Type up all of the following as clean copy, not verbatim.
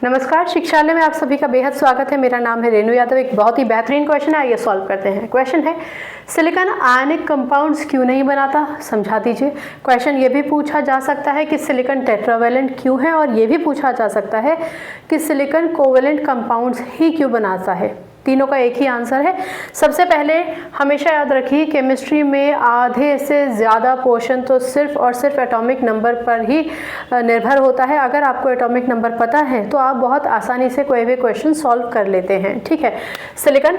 नमस्कार, शिक्षालय में आप सभी का बेहद स्वागत है। मेरा नाम है रेणु यादव। एक बहुत ही बेहतरीन क्वेश्चन है, आइए सॉल्व करते हैं। क्वेश्चन है, सिलिकॉन आयनिक कंपाउंड्स क्यों नहीं बनाता, समझा दीजिए। क्वेश्चन ये भी पूछा जा सकता है कि सिलिकॉन टेट्रावैलेंट क्यों है, और ये भी पूछा जा सकता है कि सिलिकॉन कोवैलेंट कंपाउंड्स ही क्यों बनाता है। तीनों का एक ही आंसर है। सबसे पहले हमेशा याद रखिए, केमिस्ट्री में आधे से ज़्यादा पोर्शन तो सिर्फ और सिर्फ एटॉमिक नंबर पर ही निर्भर होता है। अगर आपको एटॉमिक नंबर पता है तो आप बहुत आसानी से कोई भी क्वेश्चन सॉल्व कर लेते हैं। ठीक है, सिलिकॉन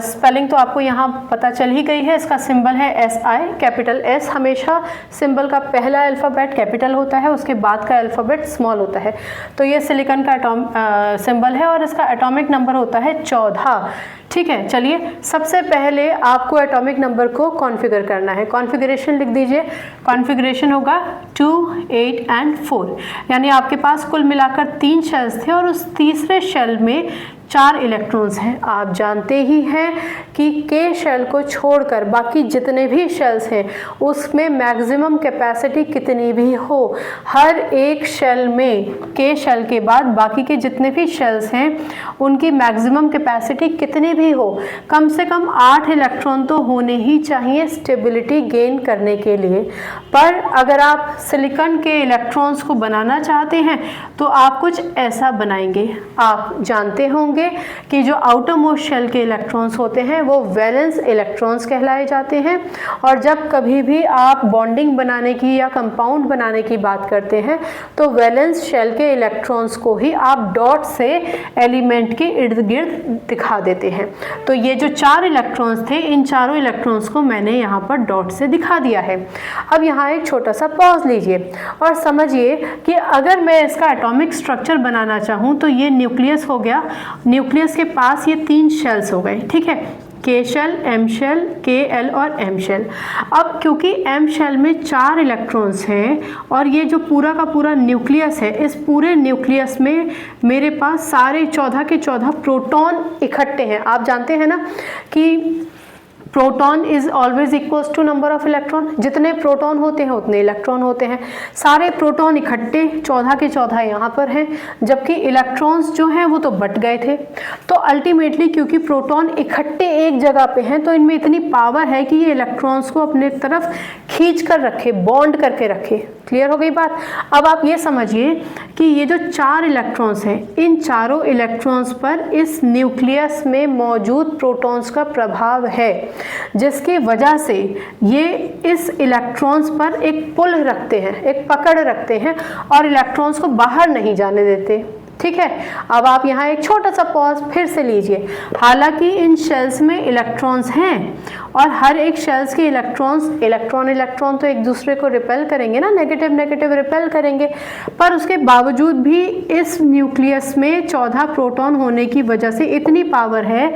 स्पेलिंग तो आपको यहाँ पता चल ही गई है। इसका सिंबल है SI, कैपिटल S। हमेशा सिंबल का पहला अल्फ़ाबेट कैपिटल होता है, उसके बाद का अल्फ़ाबेट स्मॉल होता है। तो ये सिलिकॉन का सिंबल है और इसका एटॉमिक नंबर होता है 14। ठीक है, चलिए सबसे पहले आपको एटॉमिक नंबर को कॉन्फ़िगर करना है। कॉन्फ़िगरेशन लिख दीजिए। कॉन्फ़िगरेशन होगा 2, 8 एंड 4, यानी आपके पास कुल मिलाकर 3 शेल्स थे और उस तीसरे शेल में 4 इलेक्ट्रॉन्स हैं। आप जानते ही हैं कि K शेल को छोड़कर बाकी जितने भी शेल्स हैं उसमें मैक्सिमम कैपेसिटी कितनी भी हो, हर एक शेल में K शेल के बाद बाकी के जितने भी शेल्स हैं उनकी मैक्सिमम कैपेसिटी कितनी भी हो, कम से कम 8 इलेक्ट्रॉन तो होने ही चाहिए स्टेबिलिटी गेन करने के लिए। पर अगर आप सिलिकॉन के इलेक्ट्रॉन्स को बनाना चाहते हैं तो आप कुछ ऐसा बनाएंगे। आप जानते होंगे कि जो आउटर मोस्ट शेल के इलेक्ट्रॉन्स होते हैं वो वैलेंस इलेक्ट्रॉन्स कहलाए जाते हैं। और जब कभी भी आप बॉन्डिंग बनाने की या कंपाउंड बनाने की बात करते हैं तो वैलेंस शेल के इलेक्ट्रॉन्स को ही आप डॉट से एलिमेंट के इर्द गिर्द दिखा देते हैं। तो ये जो 4 इलेक्ट्रॉन्स थे, इन चारों इलेक्ट्रॉन्स को मैंने यहाँ पर डॉट से दिखा दिया है। अब यहाँ एक छोटा सा पॉज लीजिए और समझिए कि अगर मैं इसका एटॉमिक स्ट्रक्चर बनाना चाहूँ तो ये न्यूक्लियस हो गया। न्यूक्लियस के पास ये 3 शेल्स हो गए। ठीक है, K shell, M shell, KL और M शेल। अब क्योंकि M शेल में 4 इलेक्ट्रॉन्स हैं और ये जो पूरा का पूरा न्यूक्लियस है, इस पूरे न्यूक्लियस में मेरे पास सारे 14 के 14 प्रोटॉन इकट्ठे हैं। आप जानते हैं ना कि proton is always equals to number of electron. जितने प्रोटॉन होते हैं उतने इलेक्ट्रॉन होते हैं। सारे प्रोटॉन इकट्ठे 14 के 14 यहाँ पर हैं, जबकि इलेक्ट्रॉन्स जो हैं वो तो बट गए थे। तो अल्टीमेटली क्योंकि प्रोटॉन इकट्ठे एक जगह पे हैं तो इनमें इतनी पावर है कि ये इलेक्ट्रॉन्स को अपने तरफ खींच कर रखे, बॉन्ड करके रखे। क्लियर हो गई बात। अब आप ये समझिए कि ये जो 4 इलेक्ट्रॉन्स हैं, इन चारों इलेक्ट्रॉन्स पर इस न्यूक्लियस में मौजूद प्रोटॉन्स का प्रभाव है, जिसकी वजह से ये इस इलेक्ट्रॉन्स पर एक पुल रखते हैं, एक पकड़ रखते हैं और इलेक्ट्रॉन्स को बाहर नहीं जाने देते। ठीक है, अब आप यहाँ एक छोटा सा पॉज फिर से लीजिए। हालांकि इन शेल्स में इलेक्ट्रॉन्स हैं और हर एक शेल्स के इलेक्ट्रॉन तो एक दूसरे को रिपेल करेंगे ना, नेगेटिव नेगेटिव रिपेल करेंगे, पर उसके बावजूद भी इस न्यूक्लियस में 14 प्रोटॉन होने की वजह से इतनी पावर है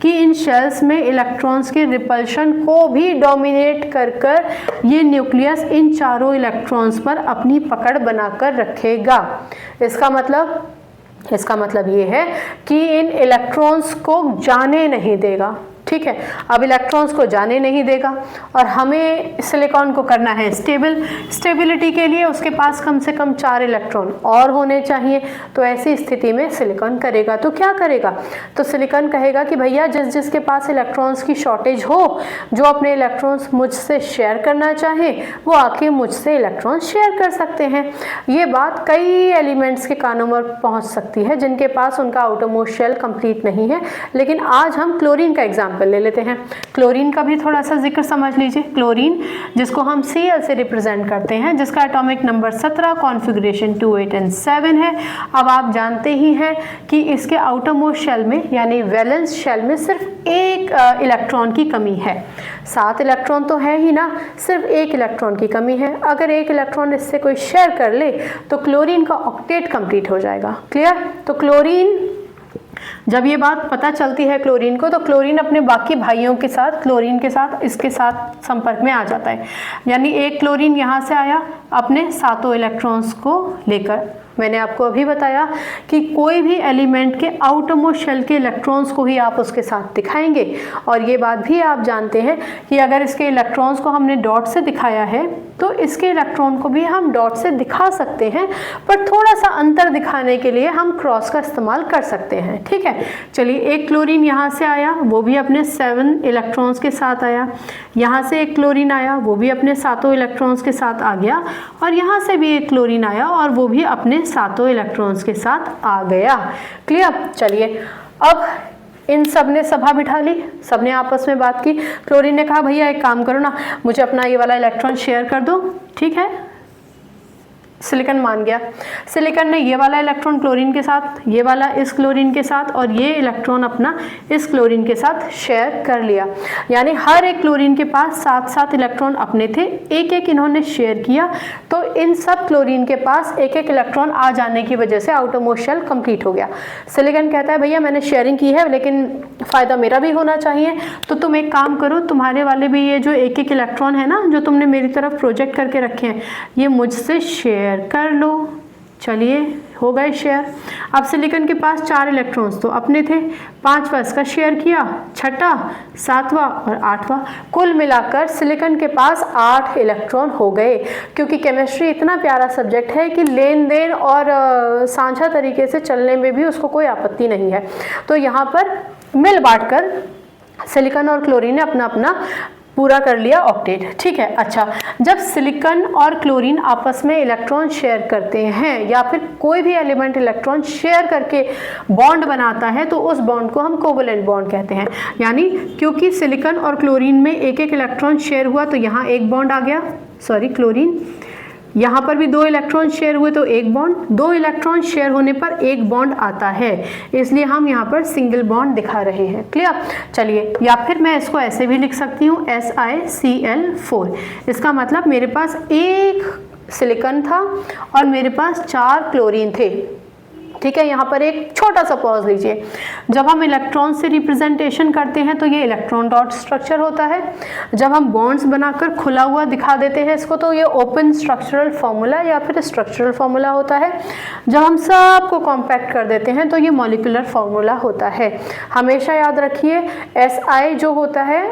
कि इन शेल्स में इलेक्ट्रॉन्स के रिपल्शन को भी डोमिनेट कर ये न्यूक्लियस इन चारों इलेक्ट्रॉन्स पर अपनी पकड़ बनाकर रखेगा। इसका मतलब ये है कि इन इलेक्ट्रॉन्स को जाने नहीं देगा। ठीक है, अब इलेक्ट्रॉन्स को जाने नहीं देगा और हमें सिलिकॉन को करना है स्टेबल। स्टेबिलिटी के लिए उसके पास कम से कम 4 इलेक्ट्रॉन और होने चाहिए। तो ऐसी स्थिति में सिलिकॉन करेगा तो क्या करेगा, तो सिलिकॉन कहेगा कि भैया जिसके पास इलेक्ट्रॉन्स की शॉर्टेज हो, जो अपने इलेक्ट्रॉन्स मुझसे शेयर करना चाहे, वो आके मुझसे इलेक्ट्रॉन शेयर कर सकते हैं। ये बात कई एलिमेंट्स के कानों में पहुँच सकती है जिनके पास उनका आउटर मोस्ट शेल कंप्लीट नहीं है। लेकिन आज हम क्लोरीन का एग्जाम्पल ले लेते हैं। क्लोरीन का भी थोड़ा सा जिक्र समझ लीजिए। क्लोरीन जिसको हम Cl से रिप्रेजेंट करते हैं, जिसका एटॉमिक नंबर 17, कॉन्फ़िगरेशन 2, 8 एंड 7 है। अब आप जानते ही हैं कि इसके आउटर मोस्ट शेल में यानी वैलेंस शेल में सिर्फ एक इलेक्ट्रॉन की कमी है। 7 इलेक्ट्रॉन तो है ही ना, सिर्फ 1 इलेक्ट्रॉन की कमी है। अगर 1 इलेक्ट्रॉन इससे कोई शेयर कर ले तो क्लोरीन का ऑक्टेट कंप्लीट हो जाएगा। क्लियर। तो क्लोरीन, जब ये बात पता चलती है क्लोरीन को, तो क्लोरीन अपने बाकी भाइयों के साथ, क्लोरीन के साथ, इसके साथ संपर्क में आ जाता है। यानी एक क्लोरीन यहाँ से आया, अपने 7 इलेक्ट्रॉन्स को लेकर मैंने आपको अभी बताया कि कोई भी एलिमेंट के आउटरमोस्ट शेल के इलेक्ट्रॉन्स को ही आप उसके साथ दिखाएंगे। और ये बात भी आप जानते हैं कि अगर इसके इलेक्ट्रॉन्स को हमने डॉट से दिखाया है तो इसके इलेक्ट्रॉन को भी हम डॉट से दिखा सकते हैं, पर थोड़ा सा अंतर दिखाने के लिए हम क्रॉस का इस्तेमाल कर सकते हैं। ठीक है, चलिए एक क्लोरीन यहाँ से आया, वो भी अपने 7 इलेक्ट्रॉन्स के साथ आया। यहाँ से एक क्लोरीन आया, वो भी अपने 7 इलेक्ट्रॉन्स के साथ आ गया। और यहाँ से भी एक क्लोरीन आया और वो भी अपने 7 इलेक्ट्रॉन्स के साथ आ गया। क्लियर? चलिए अब इन सब ने सभा बिठा ली, सब ने आपस में बात की। क्लोरीन ने कहा भैया एक काम करो ना, मुझे अपना ये वाला इलेक्ट्रॉन शेयर कर दो। ठीक है, सिलिकॉन मान गया। सिलिकॉन ने ये वाला इलेक्ट्रॉन क्लोरीन के साथ, ये वाला इस क्लोरीन के साथ और ये इलेक्ट्रॉन अपना इस क्लोरीन के साथ शेयर कर लिया। यानी हर एक क्लोरीन के पास 7-7 इलेक्ट्रॉन अपने थे, एक एक इन्होंने शेयर किया। तो इन सब क्लोरीन के पास एक एक इलेक्ट्रॉन आ जाने की वजह से आउटरमोस्ट शेल कंप्लीट हो गया। सिलिकॉन कहता है भैया मैंने शेयरिंग की है लेकिन फ़ायदा मेरा भी होना चाहिए, तो तुम एक काम करो, तुम्हारे वाले भी ये जो एक एक इलेक्ट्रॉन है ना जो तुमने मेरी तरफ प्रोजेक्ट करके रखे हैं, ये मुझसे शेयर कर लो। चलिए हो गए शेयर। अब सिलिकॉन के पास 4 इलेक्ट्रॉन्स तो अपने थे, 5वां इसका शेयर किया, 6वां, 7वां और 8वां, कुल मिलाकर सिलिकॉन के पास 8 इलेक्ट्रॉन हो गए। क्योंकि केमिस्ट्री इतना प्यारा सब्जेक्ट है कि लेन देन और साझा तरीके से चलने में भी उसको कोई आपत्ति नहीं है। तो यहाँ पर मिल बांट कर सिलिकॉन और क्लोरीन ने अपना अपना पूरा कर लिया ऑक्टेट। ठीक है, अच्छा, जब सिलिकॉन और क्लोरीन आपस में इलेक्ट्रॉन शेयर करते हैं या फिर कोई भी एलिमेंट इलेक्ट्रॉन शेयर करके बॉन्ड बनाता है तो उस बॉन्ड को हम कोवलेंट बॉन्ड कहते हैं। यानी क्योंकि सिलिकॉन और क्लोरीन में एक एक इलेक्ट्रॉन शेयर हुआ तो यहाँ एक बॉन्ड आ गया, सॉरी क्लोरीन, यहाँ पर भी 2 इलेक्ट्रॉन शेयर हुए तो एक बॉन्ड, 2 इलेक्ट्रॉन शेयर होने पर एक बॉन्ड आता है, इसलिए हम यहाँ पर सिंगल बॉन्ड दिखा रहे हैं। क्लियर? चलिए, या फिर मैं इसको ऐसे भी लिख सकती हूँ SiCl4। इसका मतलब मेरे पास एक सिलिकॉन था और मेरे पास 4 क्लोरीन थे। ठीक है, यहाँ पर एक छोटा सा पॉज लीजिए। जब हम इलेक्ट्रॉन से रिप्रेजेंटेशन करते हैं तो ये इलेक्ट्रॉन डॉट स्ट्रक्चर होता है। जब हम बॉन्ड्स बनाकर खुला हुआ दिखा देते हैं इसको तो ये ओपन स्ट्रक्चरल फॉर्मूला या फिर स्ट्रक्चरल फॉर्मूला होता है। जब हम सबको कॉम्पैक्ट कर देते हैं तो ये मॉलिक्यूलर फॉर्मूला होता है। हमेशा याद रखिए Si जो होता है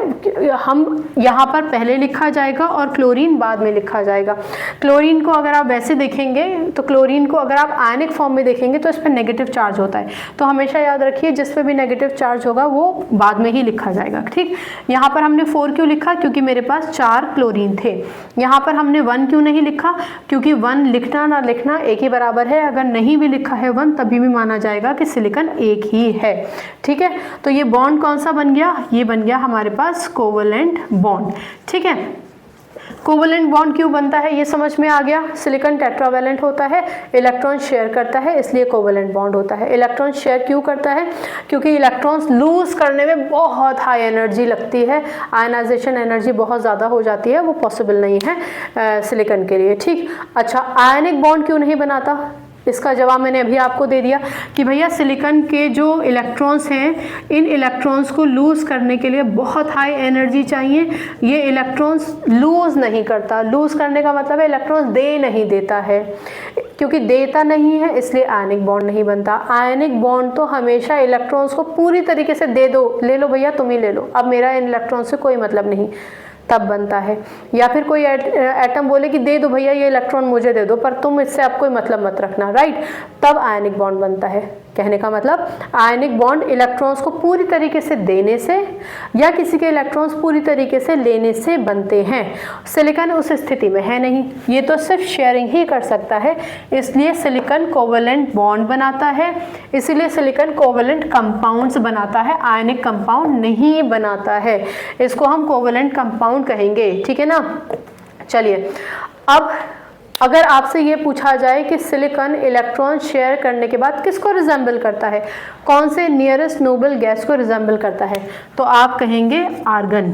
हम यहाँ पर पहले लिखा जाएगा और क्लोरीन बाद में लिखा जाएगा। क्लोरीन को अगर आप वैसे देखेंगे तो क्लोरीन को अगर आप आयनिक फॉर्म में देखेंगे तो पे नेगेटिव चार्ज होता है, तो हमेशा याद रखिए जिस पे भी नेगेटिव चार्ज होगा वो बाद में ही लिखा जाएगा। ठीक, यहाँ पर हमने 4 क्यों लिखा? क्योंकि मेरे पास 4 क्लोरीन थे। यहाँ पर हमने 1 क्यों नहीं लिखा? क्योंकि 1 लिखना ना लिखना एक ही बराबर है, अगर नहीं भी लिखा है 1 तभी भी माना जाएगा कि सिलिकॉन एक ही है। ठीक है, तो ये बॉन्ड कौन सा बन गया? ये बन गया हमारे पास कोवलेंट बॉन्ड। ठीक है, कोवलेंट बॉन्ड क्यों बनता है ये समझ में आ गया। सिलिकॉन टेट्रावैलेंट होता है, इलेक्ट्रॉन शेयर करता है, इसलिए कोवलेंट बॉन्ड होता है। इलेक्ट्रॉन शेयर क्यों करता है? क्योंकि इलेक्ट्रॉन्स लूज करने में बहुत हाई एनर्जी लगती है, आयनाइजेशन एनर्जी बहुत ज़्यादा हो जाती है, वो पॉसिबल नहीं है सिलिकॉन के लिए। ठीक, अच्छा, आयनिक बॉन्ड क्यों नहीं बनाता? इसका जवाब मैंने अभी आपको दे दिया कि भैया सिलिकॉन के जो इलेक्ट्रॉन्स हैं, इन इलेक्ट्रॉन्स को लूज़ करने के लिए बहुत हाई एनर्जी चाहिए। ये इलेक्ट्रॉन्स लूज़ नहीं करता। लूज़ करने का मतलब है इलेक्ट्रॉन्स दे नहीं देता है, क्योंकि देता नहीं है इसलिए आयनिक बॉन्ड नहीं बनता। आयनिक बॉन्ड तो हमेशा इलेक्ट्रॉन्स को पूरी तरीके से दे दो, ले लो भैया तुम ही ले लो, अब मेरा इन इलेक्ट्रॉन से कोई मतलब नहीं, तब बनता है। या फिर कोई एटम बोले कि दे दो भैया ये इलेक्ट्रॉन मुझे दे दो पर तुम इससे अब कोई मतलब मत रखना, राइट, तब आयनिक बॉन्ड बनता है। कहने का मतलब आयनिक बॉन्ड इलेक्ट्रॉन्स को पूरी तरीके से देने से या किसी के इलेक्ट्रॉन्स पूरी तरीके से लेने से बनते हैं। सिलिकॉन उस स्थिति में है नहीं, ये तो सिर्फ शेयरिंग ही कर सकता है, इसलिए सिलिकॉन कोवलेंट बॉन्ड बनाता है, इसीलिए सिलिकॉन कोवलेंट कंपाउंड्स बनाता है, आयनिक कंपाउंड नहीं बनाता है। इसको हम कोवलेंट कंपाउंड कहेंगे। ठीक है ना। चलिए, अब अगर आपसे ये पूछा जाए कि सिलिकॉन इलेक्ट्रॉन शेयर करने के बाद किसको रिजेंबल करता है, कौन से नियरेस्ट नोबल गैस को रिजेंबल करता है, तो आप कहेंगे आर्गन,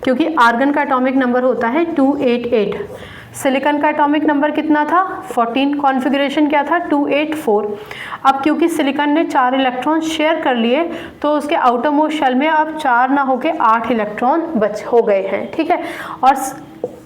क्योंकि आर्गन का एटॉमिक नंबर होता है 288। सिलिकॉन का एटॉमिक नंबर कितना था? 14। कॉन्फ़िगरेशन क्या था? 284। अब क्योंकि सिलिकॉन ने 4 इलेक्ट्रॉन शेयर कर लिए तो उसके आउटर मोस्ट शेल में अब 4 ना होके 8 इलेक्ट्रॉन हो गए हैं। ठीक है, और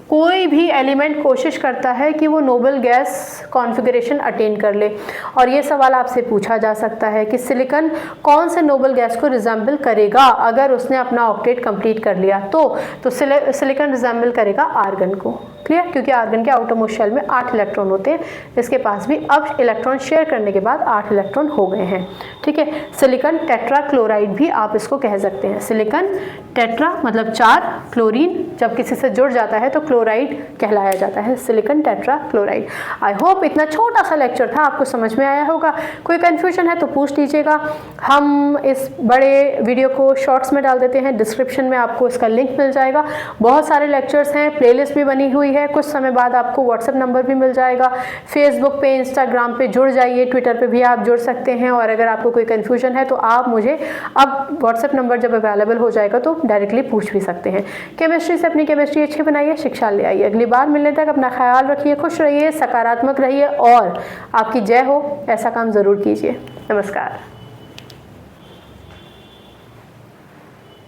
कोई भी एलिमेंट कोशिश करता है कि वो नोबल गैस कॉन्फ़िगरेशन अटेन कर ले। और ये सवाल आपसे पूछा जा सकता है कि सिलिकॉन कौन से नोबल गैस को रिजेंबल करेगा अगर उसने अपना ऑक्टेट कंप्लीट कर लिया, तो सिलिकॉन रिजेंबल करेगा आर्गन को। क्लियर? क्योंकि आर्गन के आउटर मोस्ट शेल में 8 इलेक्ट्रॉन होते हैं, इसके पास भी अब इलेक्ट्रॉन शेयर करने के बाद 8 इलेक्ट्रॉन हो गए हैं। ठीक है, सिलिकॉन टेट्राक्लोराइड भी आप इसको कह सकते हैं। सिलिकॉन टेट्रा मतलब 4, क्लोरीन जब किसी से जुड़ जाता है तो क्लोराइड कहलाया जाता है, सिलिकॉन टेट्राक्लोराइड। आई होप इतना छोटा सा लेक्चर था आपको समझ में आया होगा। कोई कन्फ्यूजन है तो पूछ लीजिएगा। हम इस बड़े वीडियो को शॉर्ट्स में डाल देते हैं, डिस्क्रिप्शन में आपको इसका लिंक मिल जाएगा। बहुत सारे लेक्चर्स हैं, प्लेलिस्ट भी बनी हुई है, कुछ समय बाद आपको व्हाट्सएप नंबर भी मिल जाएगा। फेसबुक पे, इंस्टाग्राम पे जुड़ जाइए, ट्विटर पे भी आप जुड़ सकते हैं। और अगर आपको कोई कन्फ्यूजन है तो आप मुझे अब व्हाट्सएप नंबर जब अवेलेबल हो जाएगा तो डायरेक्टली पूछ भी सकते हैं। केमिस्ट्री से अपनी केमिस्ट्री अच्छी बनाइए, शिक्षा ले आइए। अगली बार मिलने तक अपना ख्याल रखिए, खुश रहिए, सकारात्मक रहिए और आपकी जय हो, ऐसा काम ज़रूर कीजिए। नमस्कार।